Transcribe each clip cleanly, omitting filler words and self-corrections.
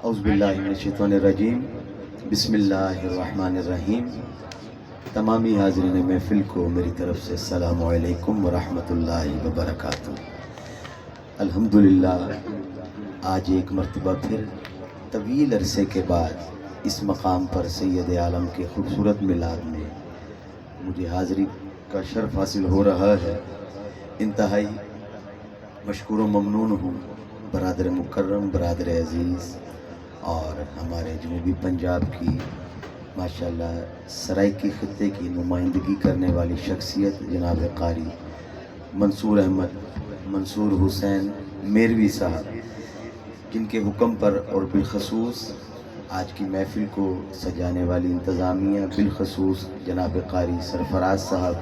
औज़ुबिल्लाहिमिनश्शैतानिर्रजीम बिस्मिल्लाहिर्रहमानिर्रहीम। तमामी हाज़रीन महफ़िल को मेरी तरफ़ से अस्सलामु अलैकुम व रहमतुल्लाहि व बरकातुहू। अल्हम्दुलिल्लाह आज एक मरतबा फिर तवील अरसे के बाद इस मकाम पर सैयद आलम के खूबसूरत मिलाद में मुझे हाज़री का शर्फ़ हासिल हो रहा है। इंतहाई मशकूर व ममनून हूँ बरादर मुकर्रम, बरादर अज़ीज़ और हमारे जनूबी पंजाब की माशाअल्लाह सराइकी ख़ित्ते की नुमाइंदगी करने वाली शख्सियत जनाब कारी मंसूर अहमद मंसूर हुसैन मेरवी साहब, जिनके हुक्म पर और बिलखसूस आज की महफ़िल को सजाने वाली इंतज़ामिया, बिलखसूस जनाब कारी सरफराज साहब,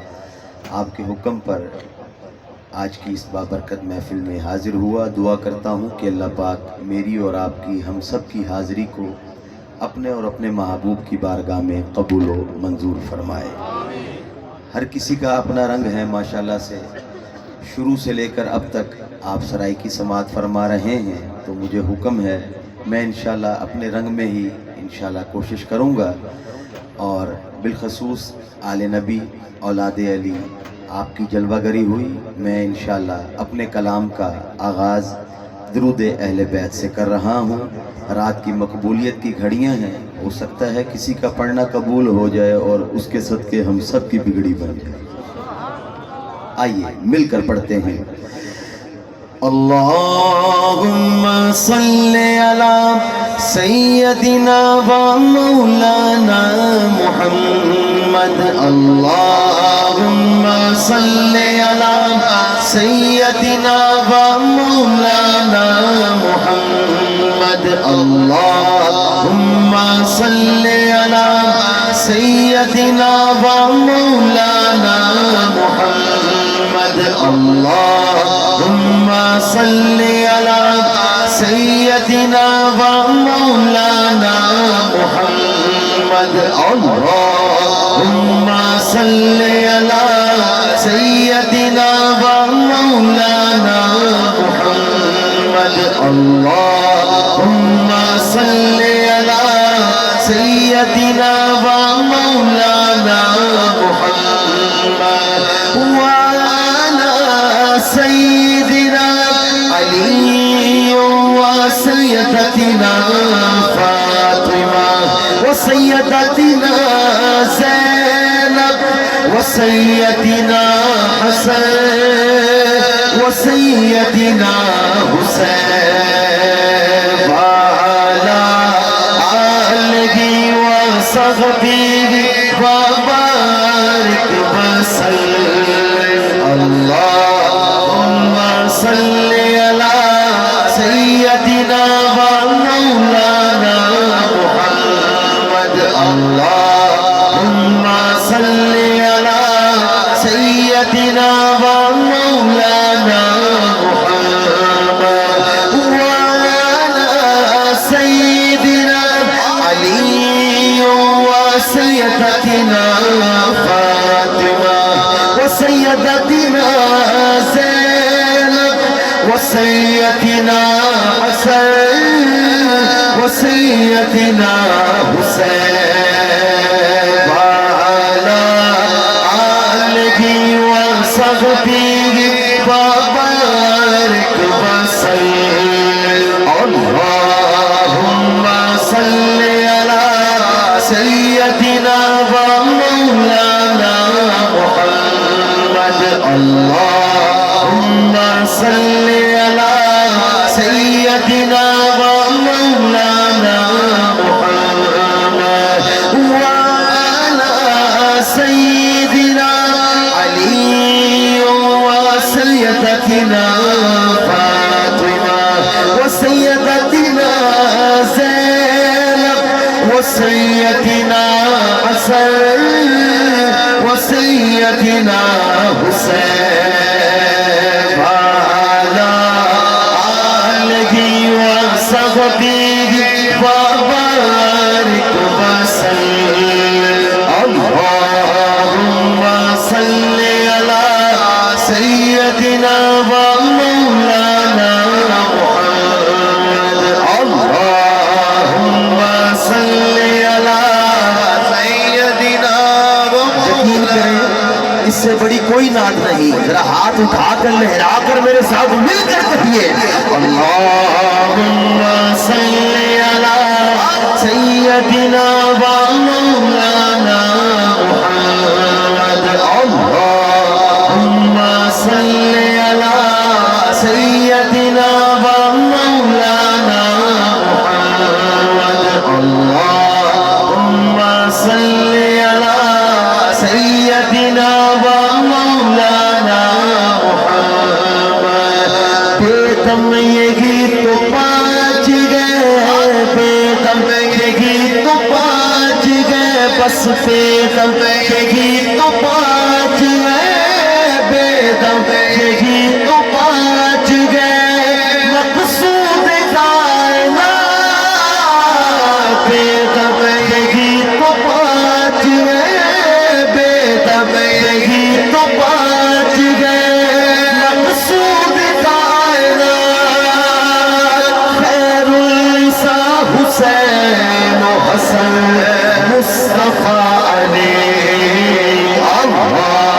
आपके हुक्म पर आज की इस बाबरकत महफ़िल में हाज़िर हुआ। दुआ करता हूँ कि अल्लाह पाक मेरी और आपकी हम सब की हाज़िरी को अपने और अपने महबूब की बारगाह में कबूल व मंजूर फरमाए। हर किसी का अपना रंग है माशाअल्लाह से, शुरू से लेकर अब तक आप सराइकी समात फरमा रहे हैं, तो मुझे हुक्म है मैं इंशाअल्लाह अपने रंग में ही इंशाअल्लाह कोशिश करूँगा। और बिलखसूस आले नबी औलादे अली आपकी जलवागरी हुई, मैं इंशाअल्लाह अपने कलाम का आगाज़ दुरूद अहले बैत से कर रहा हूँ। रात की मकबूलियत की घड़ियाँ हैं, हो सकता है किसी का पढ़ना कबूल हो जाए और उसके सदक़े हम सब की बिगड़ी बन जाए। आइए मिलकर पढ़ते हैं। अल्लाहुम्मा सल्ली अला सय्यदिना व मौलाना मुहम्मद। अल्लाहुम्मा सल्ली अला सय्यदिना व मौलाना मुहम्मद। अल्लाहुम्मा सल्ली अला सय्यदिना व मौलाना मुहम्मद। अल्लाहुम्मा सल्ली अला सय्यदिना व मौलाना मुहम्मद। अल्लाहुम्मा सल्ली अला सय्यदिना व मौलाना मुहम्मद। अल्लाहुम्मा सल्ली अला सय्यदिना व मौलाना मुहम्मद व अला सय्यदिना अली व सय्यदतिना फातिमा व सय्यदतिना ज़ैनब व सय्यदिना हसन व सय्यदिना हुसैन व अला आलिहि व सहबिहि व बारिक वसल्लम। अल्लाहुम्मा सल्ली अला सय्यदिना व मौलाना मुहम्मद। अल्लाहुम्मा सल्ली अला सय्यदिना व मौलाना मुहम्मद व अला सय्यदिना अली व सय्यदतिना फातिमा व सय्यदतिना ज़ैनब व सय्यदिना हसन व सय्यदिना हुसैन व अला आलिहि व सहबिहि व बारिक वसल्लम। अल्लाहुम्मा सल्ली अला सय्यदिना व मौलाना मुहम्मद। अल्लाहुम्मा सल्ली अला सय्यदिना व मौलाना मुहम्मद व अला सय्यदिना अली व सय्यदतिना फातिमा व सय्यदतिना ज़ैनब व सय्यदिना हसन व सय्यदिना हुसैन व अला आलिहि व सहबिहि व बारिक वसल्लम। अल्लाहुम्मा सल्ली अला सय्यदिना व मौलाना मुहम्मद। अल्लाह नात नहीं। जरा हाथ उठाकर लहरा कर मेरे साथ मिलकर कहिए अल्लाहुम्मा सल्ली अला सय्यदिना व मौलाना मुहम्मद। अल्लाहुम्मा सल्ली अला सय्यदिना व मौलाना मुहम्मद। अल्लाहुम्मा सल्ली अला सय्यदिना व मौलाना मुहम्मद। बेदम ये गीत तो पाँच गए, बेदम ये गीत तो पाँच गए, बस बेदम ये गीत तो पाँच गए, बेदम ये गीत तो पाँच गए। मकसूद कायनात बेदम ये गीत तो पाँच गए, बेदम ये गीत तो पाँच गए। मकसूद कायनात खैरुल-निसा हुसैन व हसन मुस्तफा अली।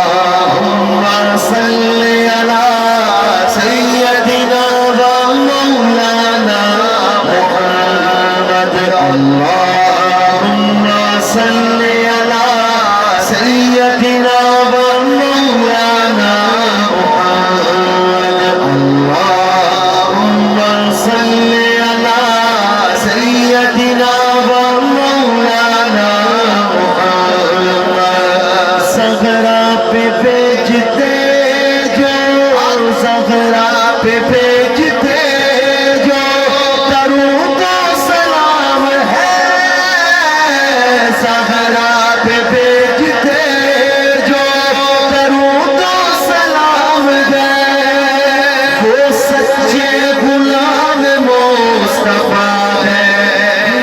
अल्लाहुम्मा सल्ली अला सय्यदिना व मौलाना मुहम्मद। अल्लाहुम्मा सल्ली अला सय्यदिना व मौलाना मुहम्मद। अल्लाहुम्मा सल्ली अला सय्यदिना व मौलाना मुहम्मद। सगरा पे बेचते जो, सगरा पे बेचते जो, दरूद व सलाम है। सगरा पे बेचते जो, दरूद व सलाम है। वो सच्चे गुलाम मुस्तफा है,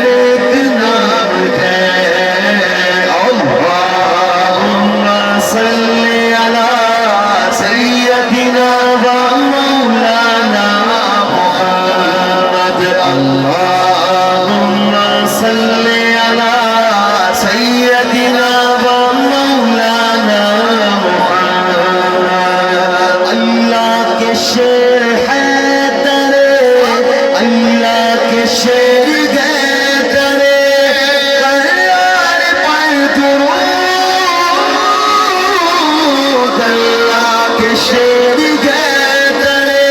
नेक नाम है। अल्लाहुम्मा सल्ली अला सय्यदिना व मौलाना मुहम्मद। अल्लाहुम्मा सल्ली अला सय्यदिना व मौलाना मुहम्मद। अल्लाह के शेर है तेरे, अल्लाह के शेर गए तेरे, कर यार पर दुरूद। अल्लाह के शेर गए तेरे,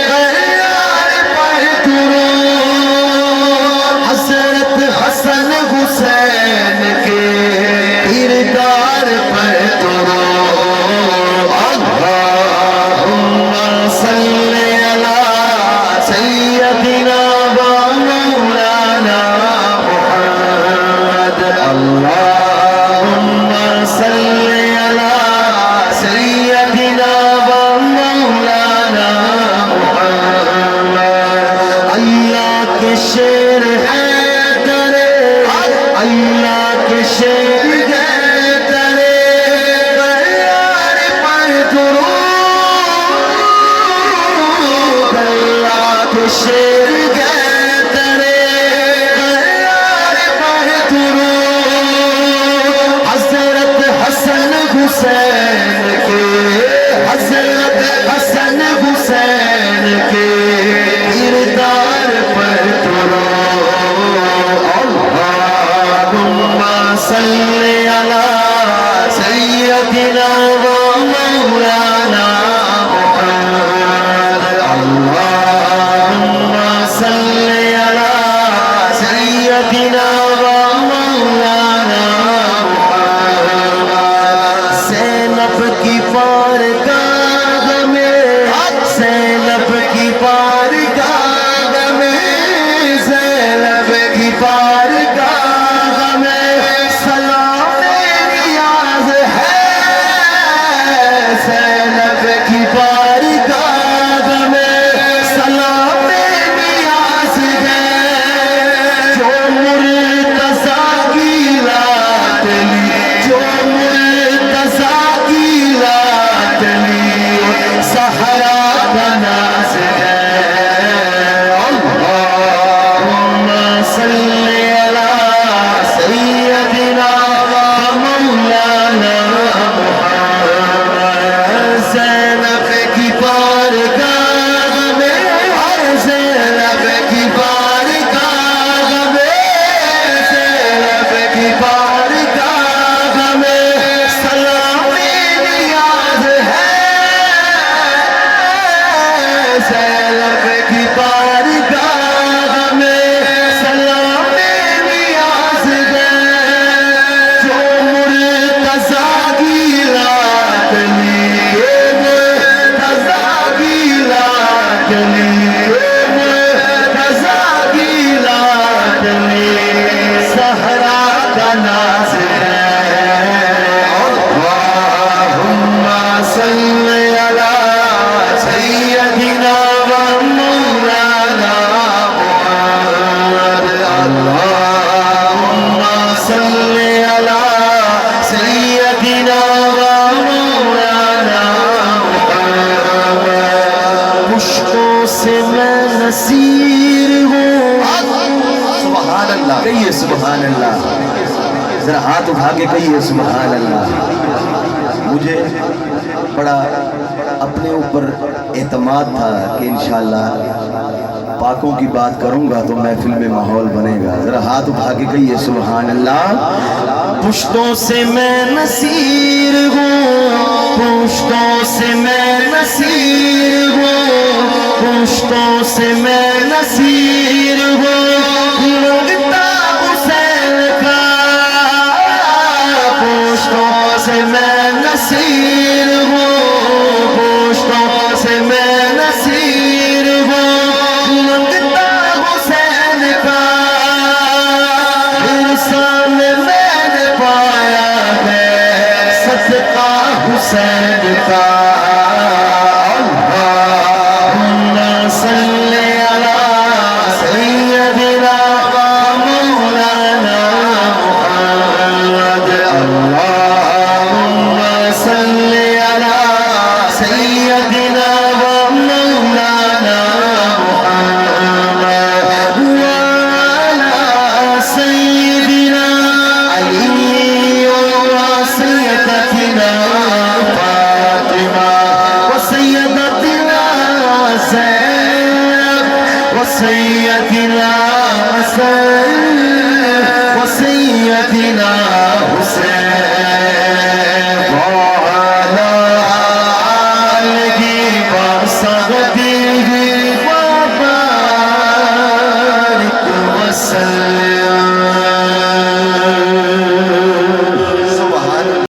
कर यार पर दुरूद। हज़रत हसन हुसैन के किरदार पर दुरूद। अल्लाहुम्मा सल्ली अला सय्यदिना व मौलाना मुहम्मद। अल्लाहुम्मा सल्ली अला सय्यदिना व मौलाना मुहम्मद। अल्लाह के शेर है तेरे, अल्लाह के शेर गए तेरे, कर यार पर दुरूद। अल्लाह के शेर गए तेरे, कर यार पर दुरूद। हज़रत हसन हुसैन के, हज़रत हसन हुसैन के किरदार पर दुरूद। अल्लाहुम्मा सल्ली अला सय्यदिना व मौलाना मुहम्मद। अल्लाहुम्मा सल्ली अला सय्यदिना व मौलाना मुहम्मद। ज़ैनब की बारगाह में, ज़ैनब की बारगाह में, ज़ैनब की बारगाह में सलाम नियाज़ है। ज़ैनब की बारगाह में सलाम नियाज़ है। जो मुर्तज़ा की लाडली, जो मुर्तज़ा की लाडली सहरा का नाज़ है। अल्लाहुम्मा सल्ली कहिए सुभान अल्लाह, जरा हाथ उठा के कहिए सुभान अल्लाह। मुझे बड़ा अपने ऊपर एतमाद था कि इंशाअल्लाह पाकों की बात करूंगा तो महफिल में माहौल बनेगा। जरा हाथ उठा के कहिए सुभान अल्लाह। पुश्तों से मैं नसीर हूँ, पुश्तों से मैं नसीर हूँ, पुश्तों से मैं नसीर हूँ,